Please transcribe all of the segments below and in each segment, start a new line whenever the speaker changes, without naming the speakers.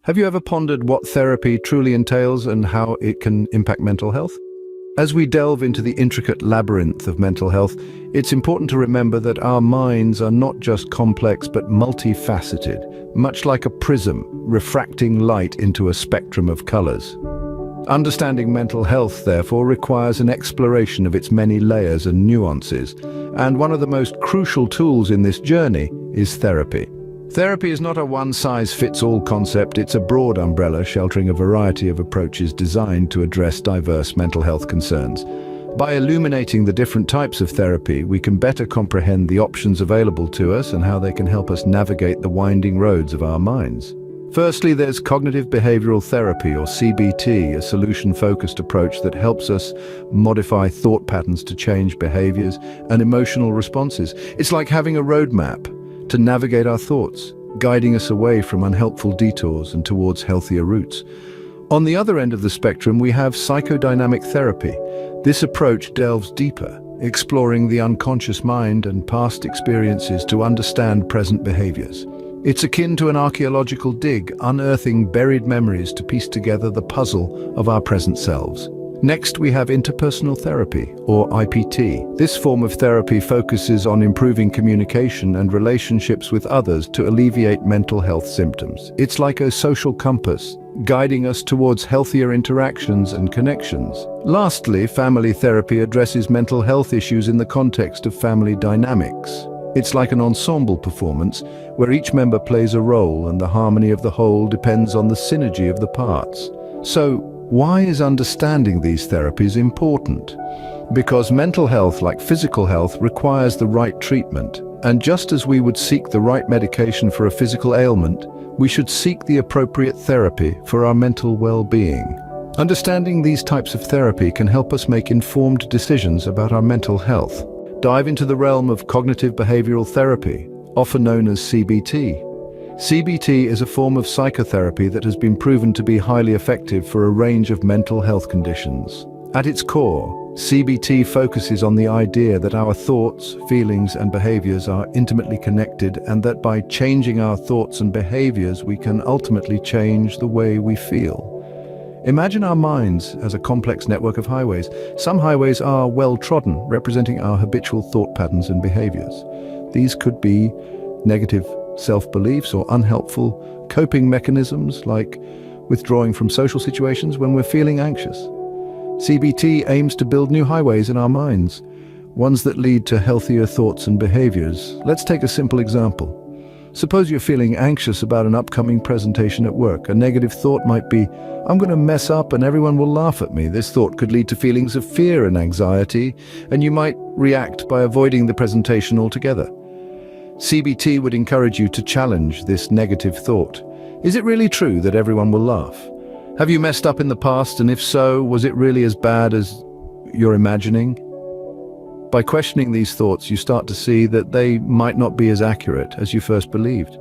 Have you ever pondered what therapy truly entails and how it can impact mental health? As we delve into the intricate labyrinth of mental health, it's important to remember that our minds are not just complex but multifaceted, much like a prism refracting light into a spectrum of colors. Understanding mental health, therefore, requires an exploration of its many layers and nuances, and one of the most crucial tools in this journey is therapy. Therapy is not a one-size-fits-all concept, it's a broad umbrella sheltering a variety of approaches designed to address diverse mental health concerns. By illuminating the different types of therapy, we can better comprehend the options available to us and how they can help us navigate the winding roads of our minds. Firstly, there's cognitive behavioral therapy, or CBT, a solution-focused approach that helps us modify thought patterns to change behaviors and emotional responses. It's like having a roadmap to navigate our thoughts, guiding us away from unhelpful detours and towards healthier routes. On the other end of the spectrum, we have psychodynamic therapy. This approach delves deeper, exploring the unconscious mind and past experiences to understand present behaviors. It's akin to an archaeological dig, unearthing buried memories to piece together the puzzle of our present selves. Next, we have interpersonal therapy, or IPT. This form of therapy focuses on improving communication and relationships with others to alleviate mental health symptoms. It's like a social compass, guiding us towards healthier interactions and connections. Lastly, family therapy addresses mental health issues in the context of family dynamics. It's like an ensemble performance, where each member plays a role and the harmony of the whole depends on the synergy of the parts. So, why is understanding these therapies important? Because mental health, like physical health, requires the right treatment. And just as we would seek the right medication for a physical ailment, we should seek the appropriate therapy for our mental well-being. Understanding these types of therapy can help us make informed decisions about our mental health. Dive into the realm of cognitive behavioral therapy, often known as CBT. CBT is a form of psychotherapy that has been proven to be highly effective for a range of mental health conditions. At its core, CBT focuses on the idea that our thoughts, feelings, and behaviors are intimately connected, and that by changing our thoughts and behaviors, we can ultimately change the way we feel. Imagine our minds as a complex network of highways. Some highways are well-trodden, representing our habitual thought patterns and behaviors. These could be negative self-beliefs or unhelpful coping mechanisms, like withdrawing from social situations when we're feeling anxious. CBT aims to build new highways in our minds, ones that lead to healthier thoughts and behaviors. Let's take a simple example. Suppose you're feeling anxious about an upcoming presentation at work. A negative thought might be, "I'm going to mess up and everyone will laugh at me." This thought could lead to feelings of fear and anxiety, and you might react by avoiding the presentation altogether. CBT would encourage you to challenge this negative thought. Is it really true that everyone will laugh? Have you messed up in the past, and if so, was it really as bad as you're imagining? By questioning these thoughts, you start to see that they might not be as accurate as you first believed.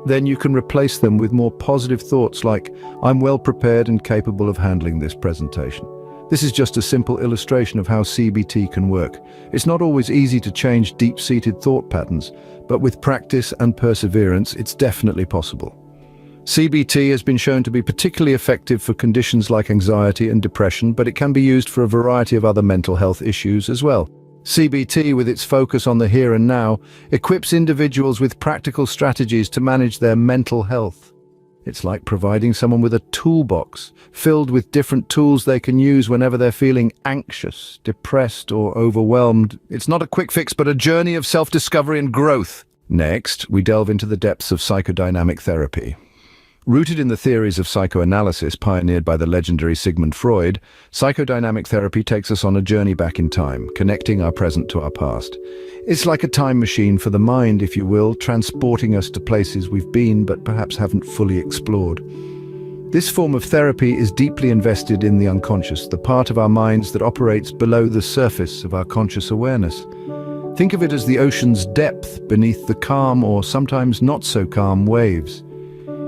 Then you can replace them with more positive thoughts like, "I'm well prepared and capable of handling this presentation." This is just a simple illustration of how CBT can work. It's not always easy to change deep-seated thought patterns, but with practice and perseverance, it's definitely possible. CBT has been shown to be particularly effective for conditions like anxiety and depression, but it can be used for a variety of other mental health issues as well. CBT, with its focus on the here and now, equips individuals with practical strategies to manage their mental health. It's like providing someone with a toolbox filled with different tools they can use whenever they're feeling anxious, depressed, or overwhelmed. It's not a quick fix, but a journey of self-discovery and growth. Next, we delve into the depths of psychodynamic therapy. Rooted in the theories of psychoanalysis pioneered by the legendary Sigmund Freud, psychodynamic therapy takes us on a journey back in time, connecting our present to our past. It's like a time machine for the mind, if you will, transporting us to places we've been but perhaps haven't fully explored. This form of therapy is deeply invested in the unconscious, the part of our minds that operates below the surface of our conscious awareness. Think of it as the ocean's depth beneath the calm or sometimes not so calm waves.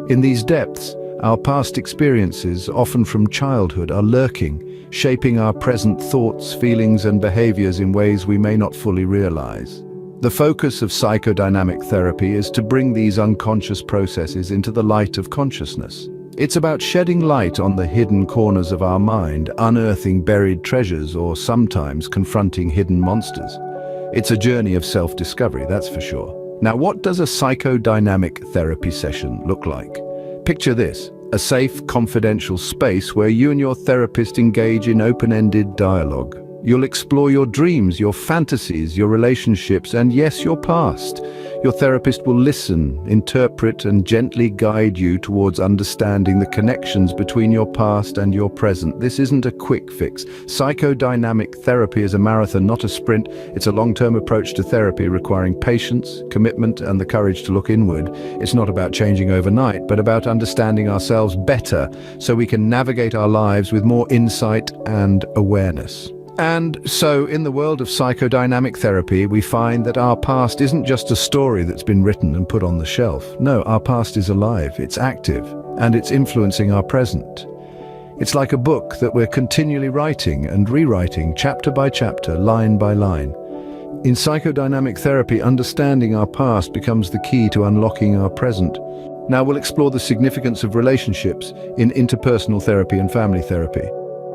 In these depths, our past experiences, often from childhood, are lurking, shaping our present thoughts, feelings, and behaviors in ways we may not fully realize. The focus of psychodynamic therapy is to bring these unconscious processes into the light of consciousness. It's about shedding light on the hidden corners of our mind, unearthing buried treasures, or sometimes confronting hidden monsters. It's a journey of self-discovery, that's for sure. Now, what does a psychodynamic therapy session look like? Picture this: a safe, confidential space where you and your therapist engage in open-ended dialogue. You'll explore your dreams, your fantasies, your relationships, and yes, your past. Your therapist will listen, interpret, and gently guide you towards understanding the connections between your past and your present. This isn't a quick fix. Psychodynamic therapy is a marathon, not a sprint. It's a long-term approach to therapy requiring patience, commitment, and the courage to look inward. It's not about changing overnight, but about understanding ourselves better so we can navigate our lives with more insight and awareness. And so, in the world of psychodynamic therapy, we find that our past isn't just a story that's been written and put on the shelf. No, our past is alive, it's active, and it's influencing our present. It's like a book that we're continually writing and rewriting, chapter by chapter, line by line. In psychodynamic therapy, understanding our past becomes the key to unlocking our present. Now we'll explore the significance of relationships in interpersonal therapy and family therapy.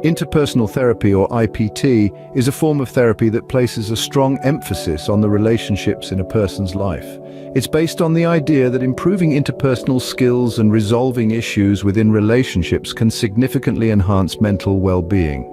Interpersonal therapy, or IPT, is a form of therapy that places a strong emphasis on the relationships in a person's life. It's based on the idea that improving interpersonal skills and resolving issues within relationships can significantly enhance mental well-being.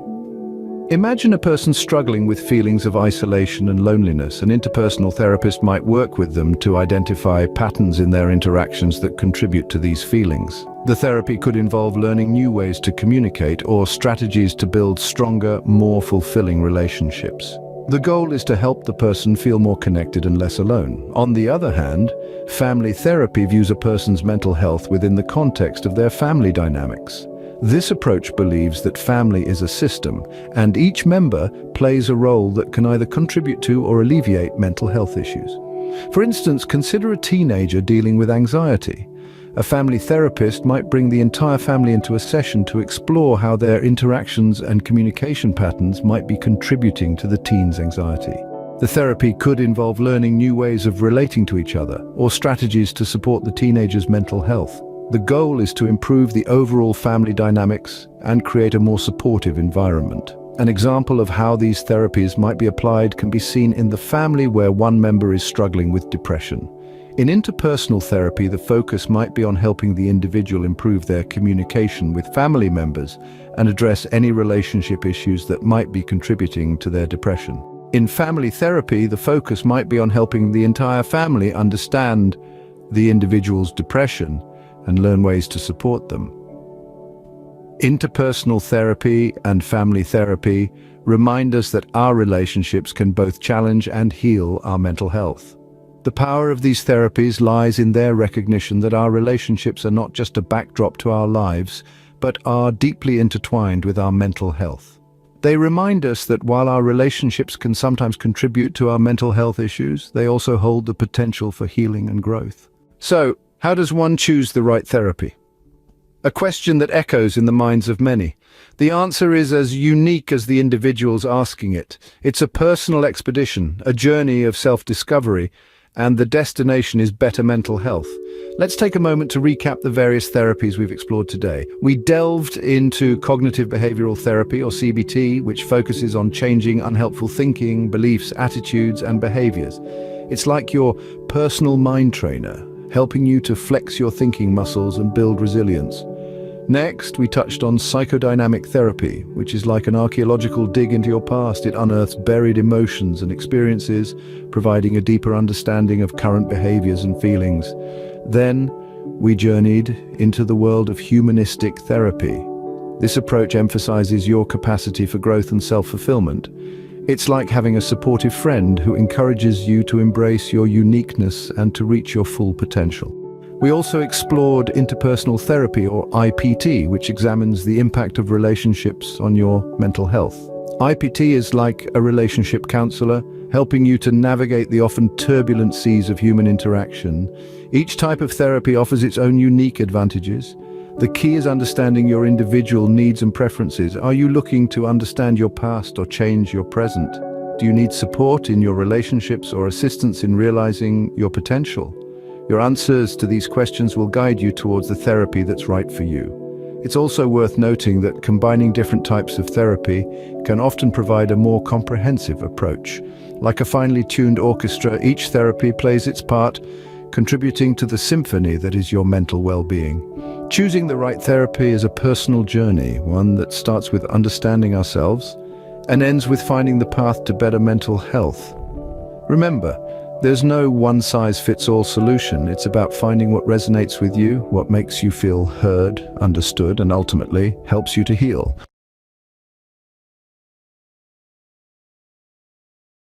Imagine a person struggling with feelings of isolation and loneliness. An interpersonal therapist might work with them to identify patterns in their interactions that contribute to these feelings. The therapy could involve learning new ways to communicate or strategies to build stronger, more fulfilling relationships. The goal is to help the person feel more connected and less alone. On the other hand, family therapy views a person's mental health within the context of their family dynamics. This approach believes that family is a system, and each member plays a role that can either contribute to or alleviate mental health issues. For instance, consider a teenager dealing with anxiety. A family therapist might bring the entire family into a session to explore how their interactions and communication patterns might be contributing to the teen's anxiety. The therapy could involve learning new ways of relating to each other, or strategies to support the teenager's mental health. The goal is to improve the overall family dynamics and create a more supportive environment. An example of how these therapies might be applied can be seen in the family where one member is struggling with depression. In interpersonal therapy, the focus might be on helping the individual improve their communication with family members and address any relationship issues that might be contributing to their depression. In family therapy, the focus might be on helping the entire family understand the individual's depression and learn ways to support them. Interpersonal therapy and family therapy remind us that our relationships can both challenge and heal our mental health. The power of these therapies lies in their recognition that our relationships are not just a backdrop to our lives, but are deeply intertwined with our mental health. They remind us that while our relationships can sometimes contribute to our mental health issues, they also hold the potential for healing and growth. So, how does one choose the right therapy? A question that echoes in the minds of many. The answer is as unique as the individuals asking it. It's a personal expedition, a journey of self-discovery, and the destination is better mental health. Let's take a moment to recap the various therapies we've explored today. We delved into cognitive behavioral therapy, or CBT, which focuses on changing unhelpful thinking, beliefs, attitudes, and behaviors. It's like your personal mind trainer, helping you to flex your thinking muscles and build resilience. Next, we touched on psychodynamic therapy, which is like an archaeological dig into your past. It unearths buried emotions and experiences, providing a deeper understanding of current behaviors and feelings. Then, we journeyed into the world of humanistic therapy. This approach emphasizes your capacity for growth and self-fulfillment. It's like having a supportive friend who encourages you to embrace your uniqueness and to reach your full potential. We also explored interpersonal therapy, or IPT, which examines the impact of relationships on your mental health. IPT is like a relationship counselor, helping you to navigate the often turbulent seas of human interaction. Each type of therapy offers its own unique advantages. The key is understanding your individual needs and preferences. Are you looking to understand your past or change your present? Do you need support in your relationships or assistance in realizing your potential? Your answers to these questions will guide you towards the therapy that's right for you. It's also worth noting that combining different types of therapy can often provide a more comprehensive approach. Like a finely tuned orchestra, each therapy plays its part, contributing to the symphony that is your mental well-being. Choosing the right therapy is a personal journey, one that starts with understanding ourselves and ends with finding the path to better mental health. Remember, there's no one-size-fits-all solution. It's about finding what resonates with you, what makes you feel heard, understood, and ultimately helps you to heal.